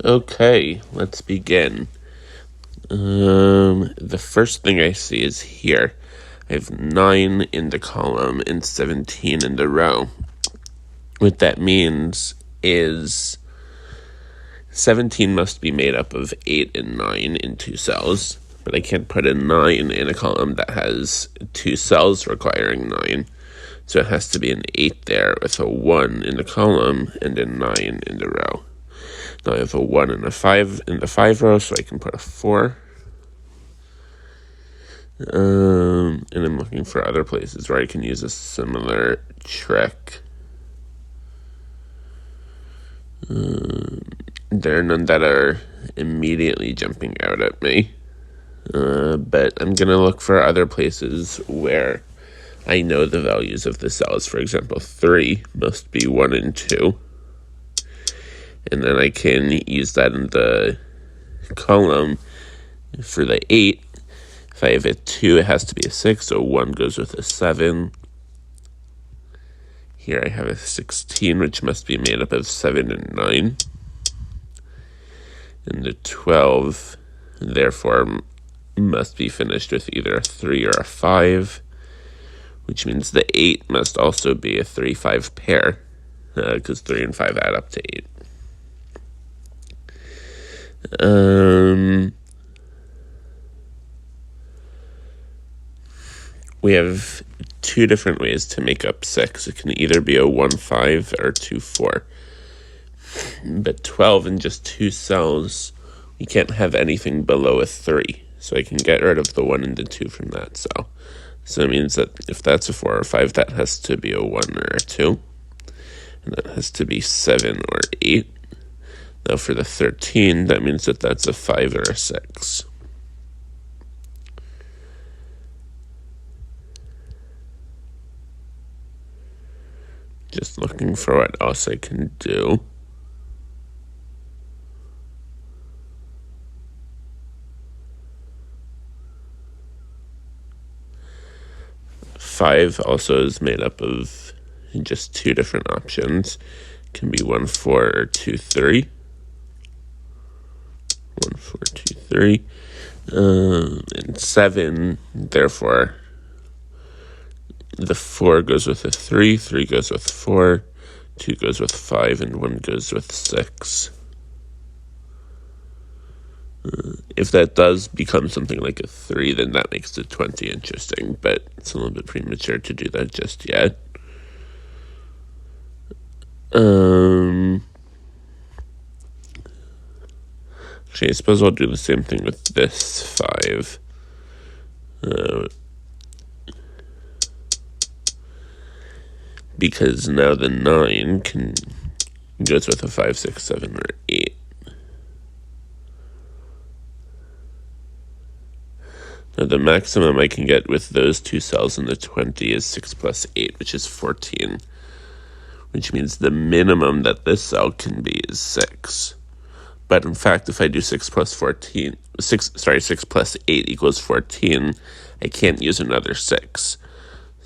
Okay, let's begin. The first thing I see is here. I have 9 in the column and 17 in the row. What that means is 17 must be made up of 8 and 9 in 2 cells, but I can't put a 9 in a column that has 2 cells requiring 9. So it has to be an 8 there with a 1 in the column and a 9 in the row. Now I have a 1 and a 5 in the 5 row, so I can put a 4. And I'm looking for other places where I can use a similar trick. There are none that are immediately jumping out at me. But I'm going to look for other places where I know the values of the cells. For example, 3 must be 1 and 2. And then I can use that in the column for the 8. If I have a 2, it has to be a 6, so 1 goes with a 7. Here I have a 16, which must be made up of 7 and 9. And the 12, therefore, must be finished with either a 3 or a 5, which means the 8 must also be a 3-5 pair, because 3 and 5 add up to 8. We have 2 different ways to make up 6. It can either be a 1-5 or 2-4. But 12 in just 2 cells, we can't have anything below a 3. So I can get rid of the 1 and the 2 from that cell. So it means that if that's a 4 or 5, that has to be a 1 or a 2. And that has to be 7 or 8. Now for the 13, that means that that's a 5 or a 6. Just looking for what else I can do. Five also is made up of just 2 different options. It can be 1-4 or 2-3. 1-4, 2-3. And 7, therefore, the 4 goes with a 3, 3 goes with 4, 2 goes with 5, and 1 goes with 6. If that does become something like a 3, then that makes the 20 interesting, but it's a little bit premature to do that just yet. Actually, I suppose I'll do the same thing with this 5. Because now the 9 goes with a 5, 6, 7, or 8. Now the maximum I can get with those 2 cells in the 20 is 6 plus 8, which is 14. Which means the minimum that this cell can be is 6. But in fact, if I do 6 plus 8 equals 14, I can't use another 6.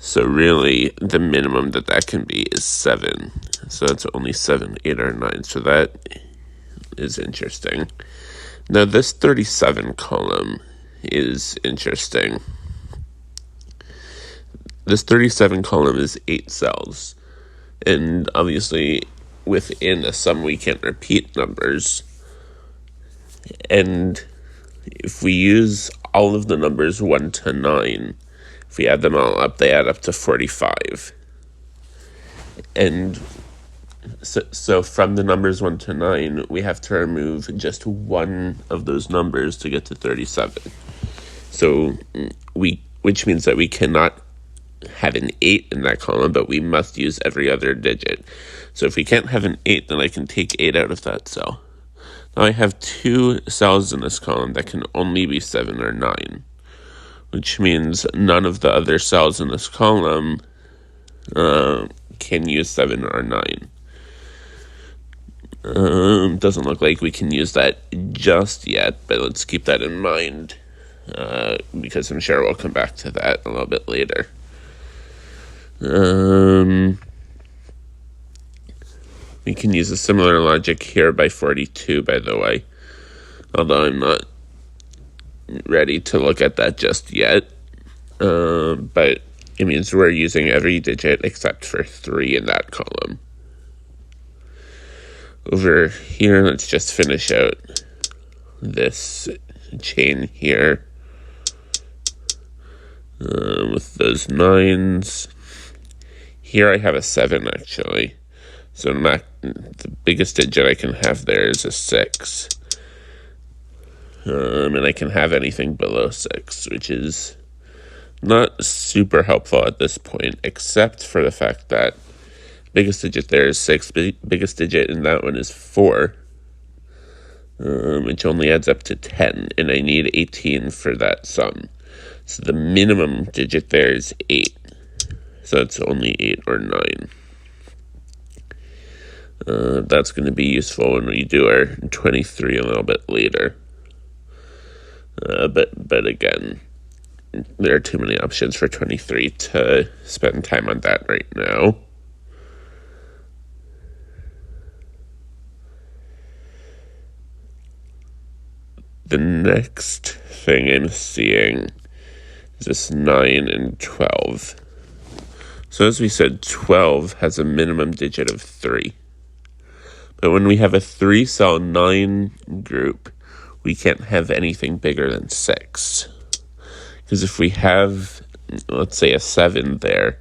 So really, the minimum that can be is 7. So that's only 7, 8, or 9. So that is interesting. Now this 37 column is interesting. This 37 column is 8 cells. And obviously, within a sum, we can't repeat numbers. And if we use all of the numbers 1 to 9, if we add them all up, they add up to 45. And so from the numbers 1 to 9, we have to remove just one of those numbers to get to 37. So which means that we cannot have an 8 in that column, but we must use every other digit. So if we can't have an 8, then I can take 8 out of that cell. Now I have 2 cells in this column that can only be 7 or 9, which means none of the other cells in this column can use 7 or 9. Doesn't look like we can use that just yet, but let's keep that in mind, because I'm sure we'll come back to that a little bit later. We can use a similar logic here by 42, by the way. Although I'm not ready to look at that just yet. But it means we're using every digit except for 3 in that column. Over here, let's just finish out this chain here with those 9s. Here I have a 7, actually. So the biggest digit I can have there is a 6. And I can have anything below 6, which is not super helpful at this point, except for the fact that biggest digit there is 6, biggest digit in that one is 4, which only adds up to 10, and I need 18 for that sum. So the minimum digit there is 8, so it's only 8 or 9. That's going to be useful when we do our 23 a little bit later. But again, there are too many options for 23 to spend time on that right now. The next thing I'm seeing is this 9 and 12. So as we said, 12 has a minimum digit of 3. But when we have a 3-cell 9 group, we can't have anything bigger than 6. Because if we have, let's say, a 7 there,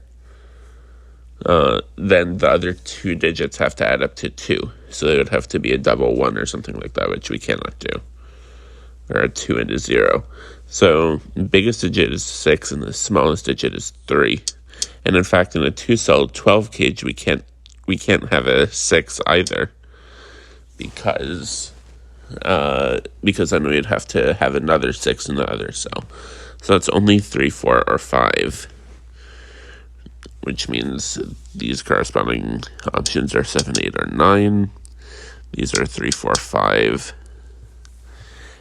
then the other 2 digits have to add up to 2. So they would have to be a double 1 or something like that, which we cannot do. Or a 2 and a 0. So the biggest digit is 6 and the smallest digit is 3. And in fact, in a 2-cell 12 cage, we can't have a 6 either. Because then we'd have to have another 6 in the other cell. So it's only 3, 4, or 5, which means these corresponding options are 7, 8, or 9. These are 3, 4, 5.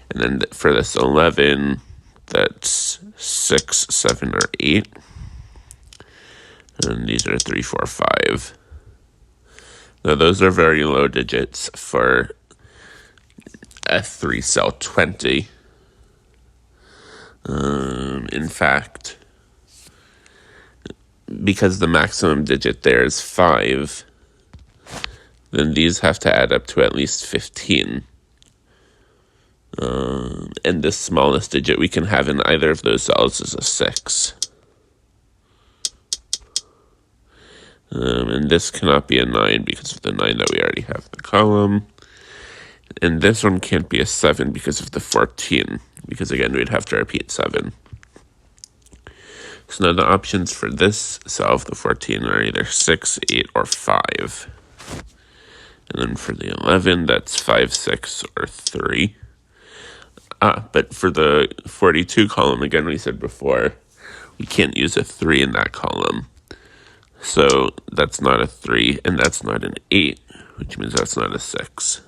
And then for this 11, that's 6, 7, or 8. And these are 3, 4, 5. Now those are very low digits for a 3-cell 20. In fact, because the maximum digit there is 5, then these have to add up to at least 15. And the smallest digit we can have in either of those cells is a 6. And this cannot be a 9 because of the 9 that we already have in the column. And this one can't be a 7 because of the 14, because again, we'd have to repeat 7. So now the options for this cell of the 14 are either 6, 8, or 5. And then for the 11, that's 5, 6, or 3. But for the 42 column, again, we said before, we can't use a 3 in that column. So that's not a 3, and that's not an 8, which means that's not a 6.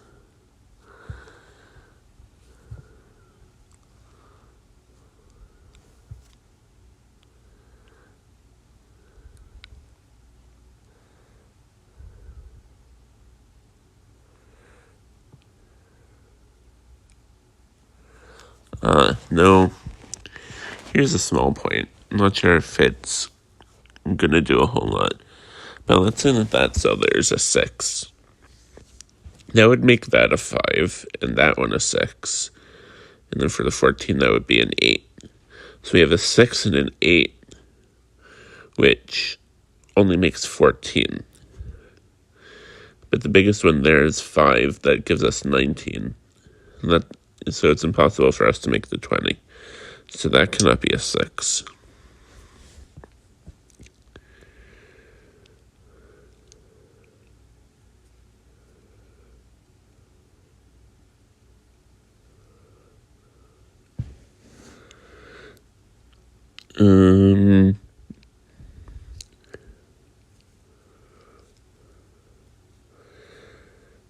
No. Here's a small point. I'm not sure if it's going to do a whole lot. But let's say that cell there's a 6. That would make that a 5, and that one a 6. And then for the 14, that would be an 8. So we have a 6 and an 8, which only makes 14. But the biggest one there is 5. That gives us 19. So it's impossible for us to make the 20. So that cannot be a 6.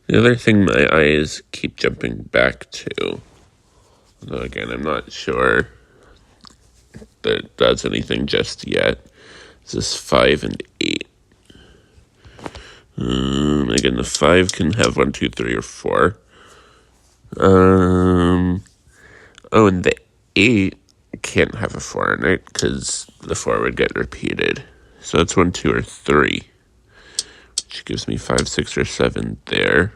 The other thing my eyes keep jumping back to, although again, I'm not sure that it does anything just yet, is this 5 and 8. Again, the 5 can have 1, 2, 3, or 4. Oh, and the 8 can't have a 4 in it because the 4 would get repeated. So it's 1, 2, or 3, which gives me 5, 6, or 7 there.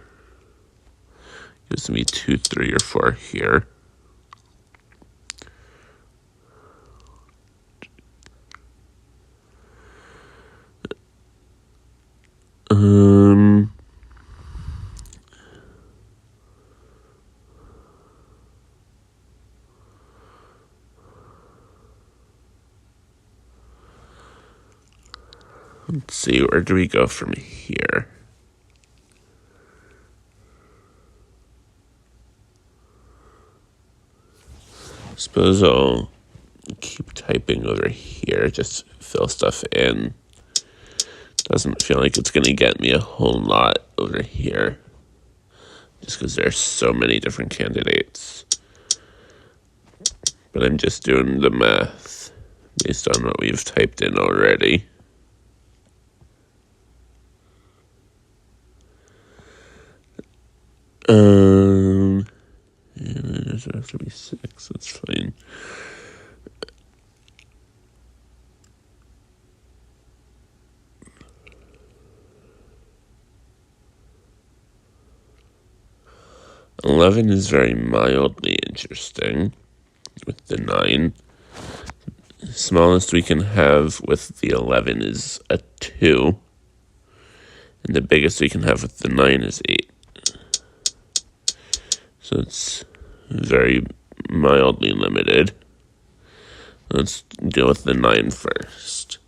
Gives me 2, 3, or 4 here. Let's see, where do we go from here? Suppose I'll keep typing over here, just fill stuff in. Doesn't feel like it's going to get me a whole lot over here, just because there's so many different candidates. But I'm just doing the math based on what we've typed in already. Yeah, it doesn't have to be 6, that's fine. $11 is very mildly interesting with the 9. The smallest we can have with the 11 is a 2. And the biggest we can have with the 9 is 8. So it's very mildly limited. Let's deal with the 9 first.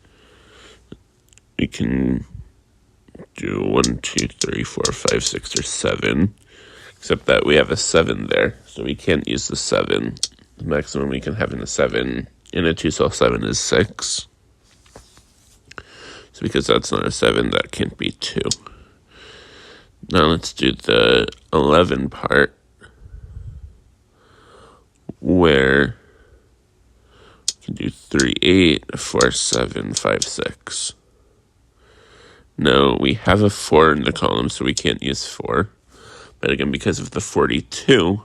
We can do 1, 2, 3, 4, 5, 6, or 7. Except that we have a 7 there, so we can't use the 7. The maximum we can have in a 7, in a 2-cell 7 is 6. So because that's not a 7, that can't be 2. Now let's do the 11 part, where we can do 3, 8, 4, 7, 5, 6. No, we have a 4 in the column, so we can't use 4. But again, because of the 42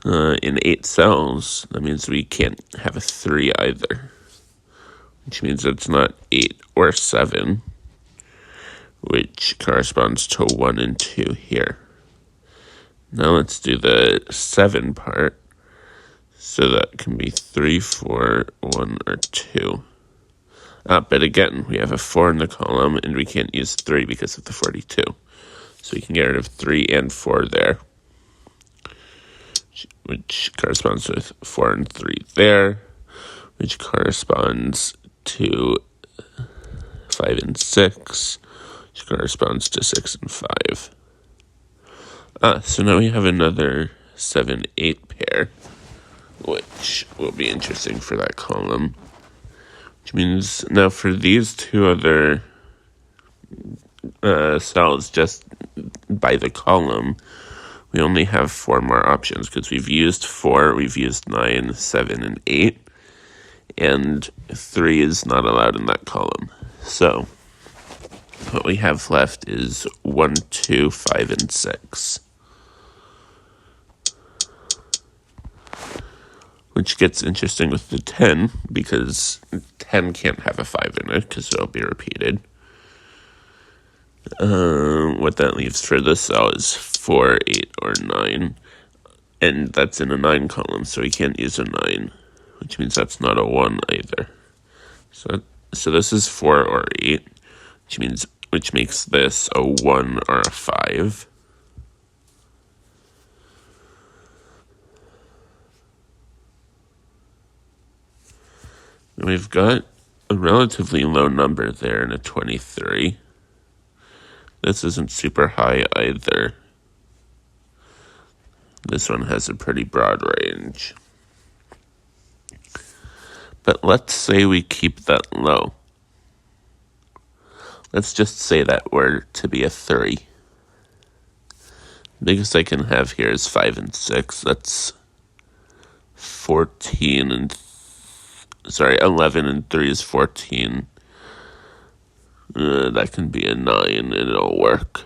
in 8 cells, that means we can't have a 3 either, which means it's not 8 or 7, which corresponds to 1 and 2 here. Now let's do the 7 part, so that can be 3, 4, 1, or 2. But again, we have a 4 in the column, and we can't use 3 because of the 42. So we can get rid of 3 and 4 there, which corresponds with 4 and 3 there, which corresponds to 5 and 6, which corresponds to 6 and 5. So now we have another 7, 8 pair, which will be interesting for that column. Which means now for these two other cells just by the column, we only have 4 more options because we've used 4, we've used 9, 7, and 8, and 3 is not allowed in that column. So what we have left is 1, 2, 5, and 6. Which gets interesting with the 10, because 10 can't have a 5 in it, because it'll be repeated. What that leaves for this cell is 4, 8, or 9. And that's in a 9 column, so we can't use a 9, which means that's not a 1 either. So this is 4 or 8, which makes this a 1 or a 5. We've got a relatively low number there in a 23. This isn't super high either. This one has a pretty broad range. But let's say we keep that low. Let's just say that we're to be a 3. The biggest I can have here is 5 and 6. That's 14 and 11 and 3 is 14. That can be a 9 and it'll work.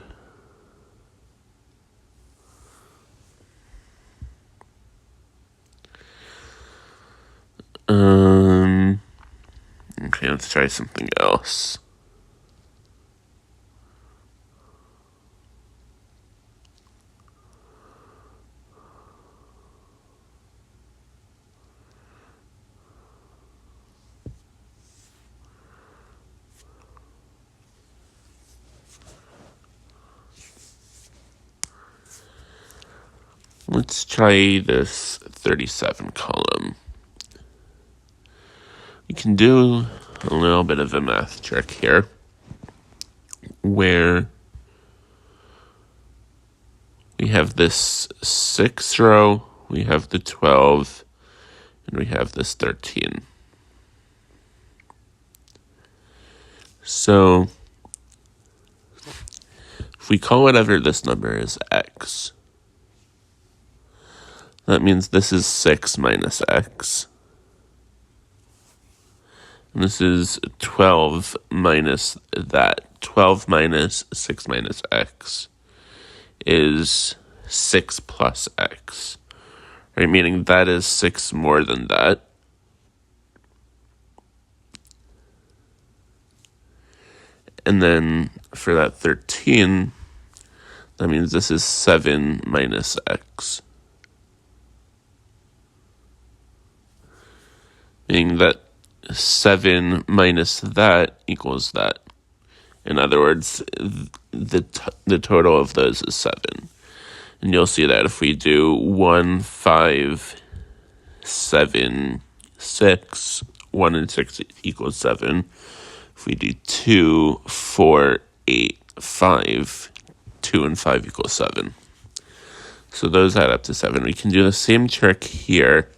Okay, let's try something else. Let's try this 37 column. We can do a little bit of a math trick here, where we have this 6 row, we have the 12, and we have this 13. So if we call whatever this number is x, that means this is 6 minus x. And this is 12 minus that. 12 minus 6 minus x is 6 plus x. Right, meaning that is 6 more than that. And then for that 13, that means this is 7 minus x. Meaning that 7 minus that equals that. In other words, the total of those is 7. And you'll see that if we do 1, 5, 7, 6, 1 and 6 equals 7. If we do 2, 4, 8, 5, 2 and 5 equals 7. So those add up to 7. We can do the same trick here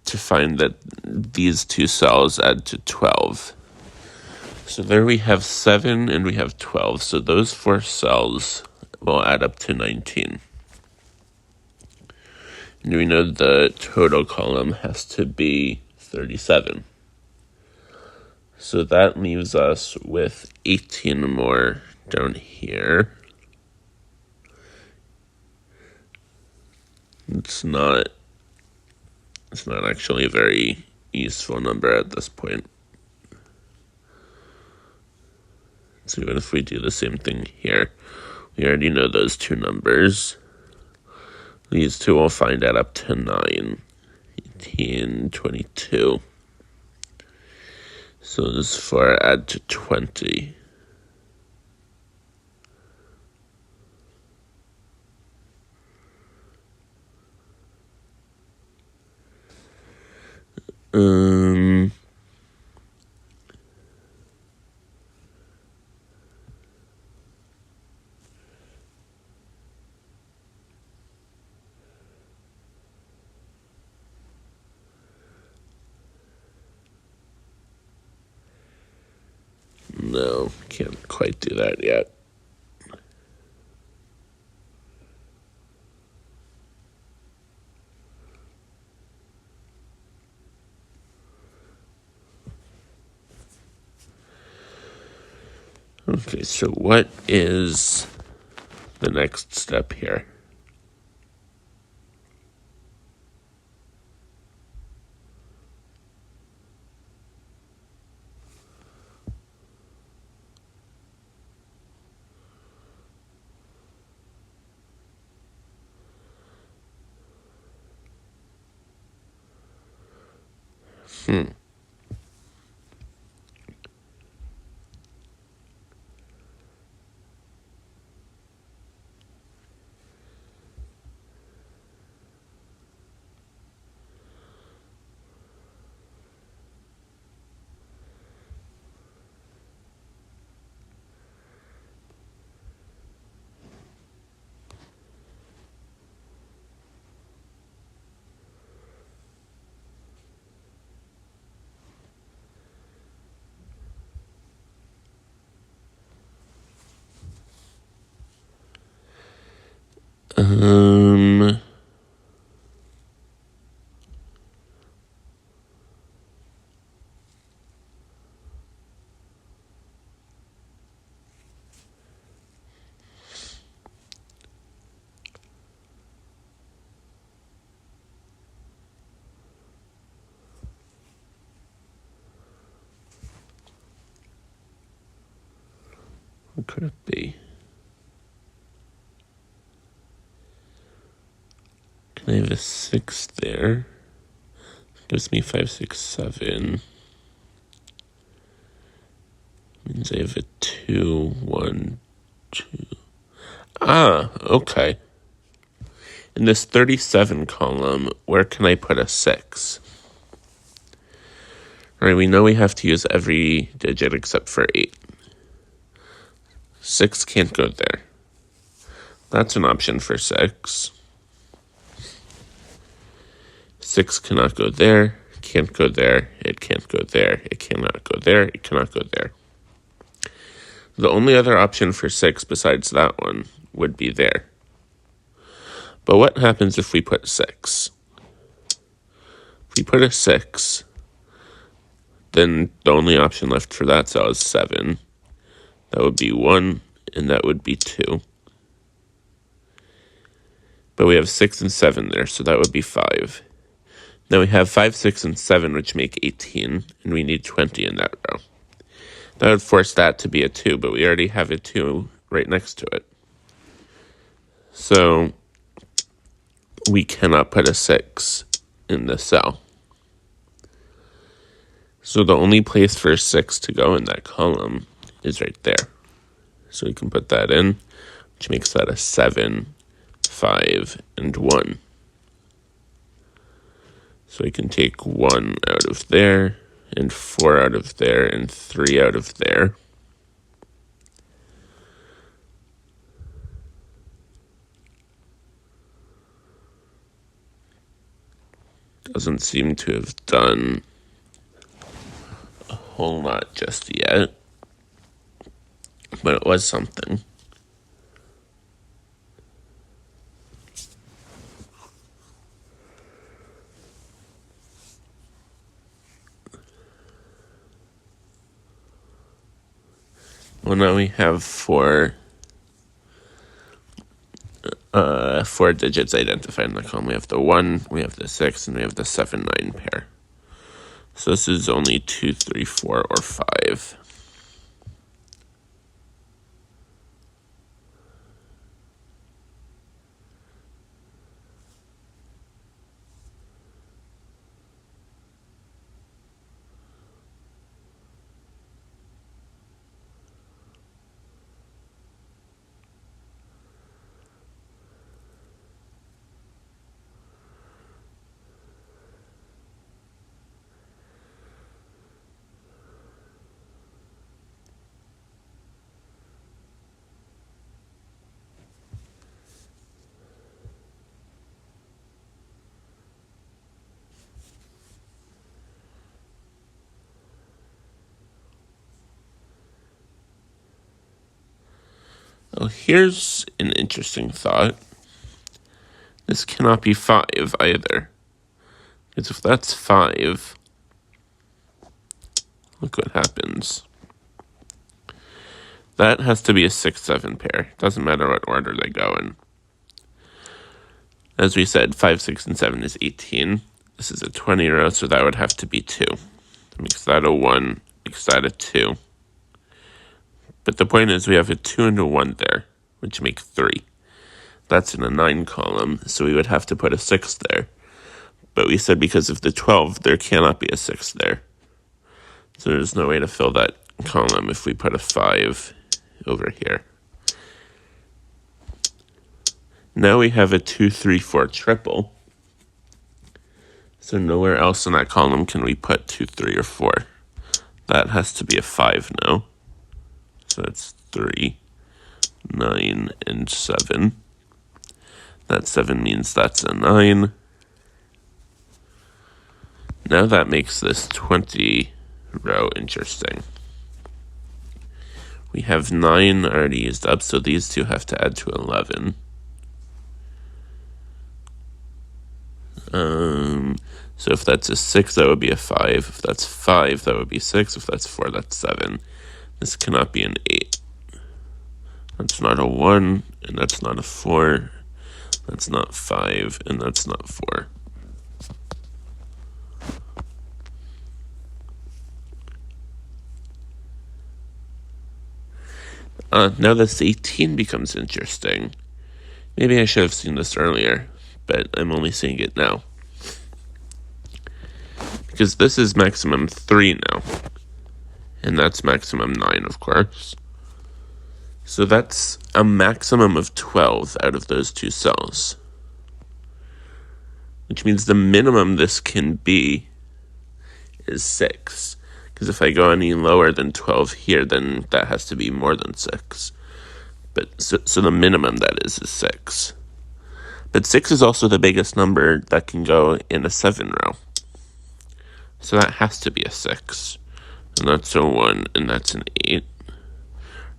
to find that these two cells add to 12. So there we have 7 and we have 12. So those 4 cells will add up to 19. And we know the total column has to be 37. So that leaves us with 18 more down here. It's not actually a very useful number at this point. So even if we do the same thing here, we already know those two numbers. These two will find add up to 9, 18, 22. So this 4 add to 20. No, can't quite do that yet. Okay, so what is the next step here? What could it be? Can I have a 6 there? Gives me 5, 6, 7. Means I have a 2, 1, 2. Ah, okay. In this 37 column, where can I put a 6? All right, we know we have to use every digit except for 8. 6 can't go there. That's an option for 6. 6 cannot go there, can't go there, it can't go there, it cannot go there, it cannot go there. The only other option for 6 besides that one would be there. But what happens if we put 6? If we put a 6, then the only option left for that cell is 7. That would be 1, and that would be 2. But we have 6 and 7 there, so that would be 5. Now we have 5, 6, and 7, which make 18, and we need 20 in that row. That would force that to be a 2, but we already have a 2 right next to it. So we cannot put a 6 in the cell. So the only place for a 6 to go in that column is right there. So we can put that in, which makes that a 7, 5, and 1. So we can take 1 out of there, and 4 out of there, and 3 out of there. Doesn't seem to have done a whole lot just yet, but it was something. Well, now we have four digits identified in the column. We have the 1, we have the 6, and we have the 7, 9 pair. So this is only 2, 3, 4, or 5. Well, here's an interesting thought. This cannot be 5 either. Because if that's 5, look what happens. That has to be a 6, 7 pair. Doesn't matter what order they go in. As we said, 5, 6, and 7 is 18. This is a 20 row, so that would have to be 2. That makes that a 1, makes that a 2. But the point is we have a 2 and a 1 there, which make 3. That's in a 9 column, so we would have to put a 6 there. But we said because of the 12, there cannot be a 6 there. So there's no way to fill that column if we put a 5 over here. Now we have a 2, 3, 4 triple. So nowhere else in that column can we put 2, 3, or 4. That has to be a 5 now. So it's 3, 9, and 7. That 7 means that's a 9. Now that makes this 20 row interesting. We have 9 already used up, so these two have to add to 11. So if that's a 6, that would be a 5. If that's 5, that would be 6. If that's 4, that's 7. This cannot be an 8. That's not a 1, and that's not a 4. That's not 5, and that's not 4. Now this 18 becomes interesting. Maybe I should have seen this earlier, but I'm only seeing it now. Because this is maximum 3 now. And that's maximum 9, of course. So that's a maximum of 12 out of those two cells. Which means the minimum this can be is 6. Because if I go any lower than 12 here, then that has to be more than 6. But so the minimum that is 6. But 6 is also the biggest number that can go in a 7 row. So that has to be a 6. And that's a 1, and that's an 8.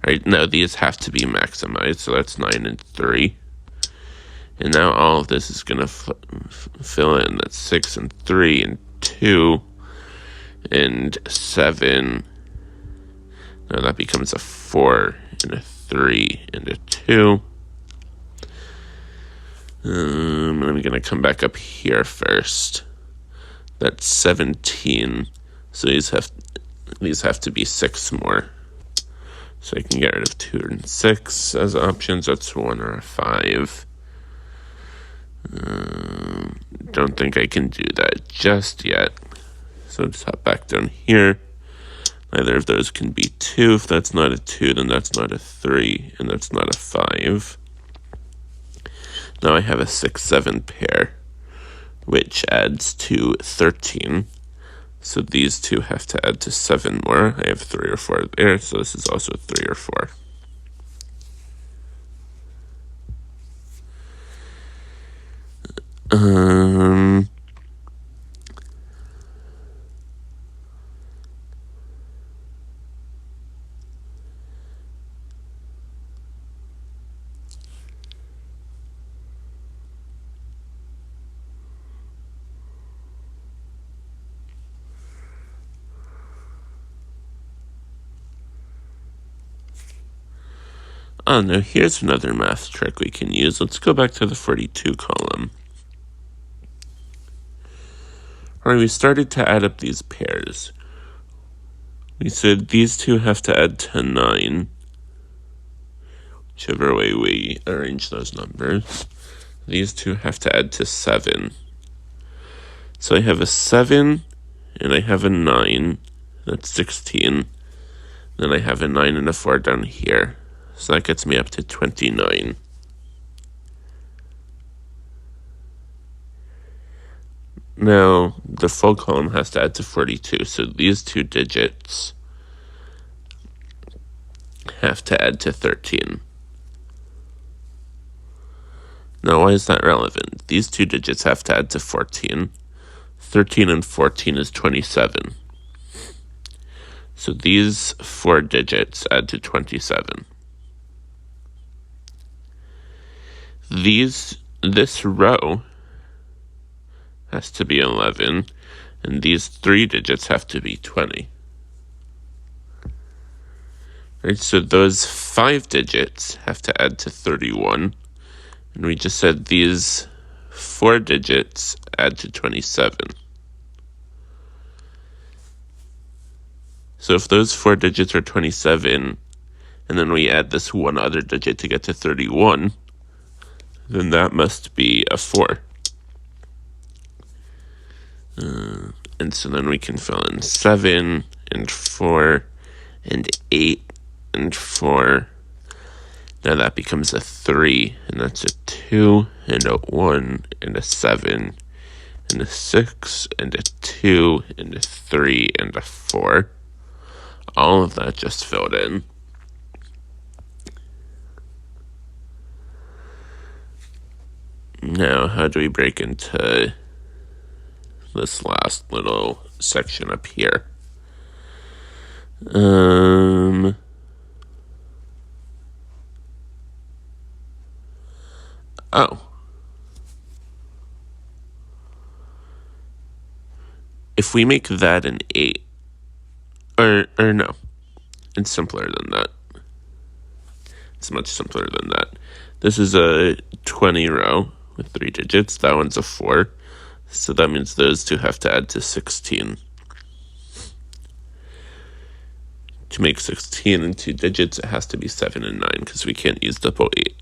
Right, now these have to be maximized, so that's 9 and 3. And now all of this is going to fill in. That's 6 and 3 and 2 and 7. Now that becomes a 4 and a 3 and a 2. I'm going to come back up here first. That's 17. So these have to be 6 more. So I can get rid of 2 and 6 as options. That's 1 or a 5. Don't think I can do that just yet. So just hop back down here. Neither of those can be 2. If that's not a 2, then that's not a 3, and that's not a 5. Now I have a 6-7 pair, which adds to 13. So these two have to add to 7 more. I have 3 or 4 there, so this is also 3 or 4. Now here's another math trick we can use. Let's go back to the 42 column. All right, we started to add up these pairs. We said these two have to add to 9, whichever way we arrange those numbers. These two have to add to 7. So I have a 7 and I have a 9. That's 16. Then I have a 9 and a 4 down here. So that gets me up to 29. Now, the full column has to add to 42, so these two digits have to add to 13. Now, why is that relevant? These two digits have to add to 14. 13 and 14 is 27. So these 4 digits add to 27. This row has to be 11, and these 3 digits have to be 20. Right, so those 5 digits have to add to 31, and we just said these 4 digits add to 27. So if those 4 digits are 27, and then we add this one other digit to get to 31, then that must be a 4. And so then we can fill in 7 and 4 and 8 and 4. Now that becomes a 3, and that's a 2 and a 1 and a 7 and a 6 and a 2 and a 3 and a 4. All of that just filled in. Now, how do we break into this last little section up here? If we make that an 8, or no, it's simpler than that. It's much simpler than that. This is a 20 row with 3 digits. That one's a 4. So that means those two have to add to 16. To make 16 in 2 digits, it has to be 7 and 9, because we can't use double 8.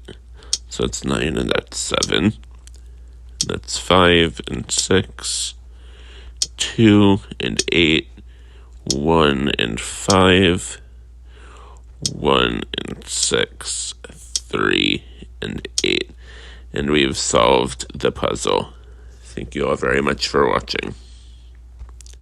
So it's 9 and that's 7. That's 5 and 6. 2 and 8. 1 and 5. 1 and 6. 3 and 8. And we've solved the puzzle. Thank you all very much for watching.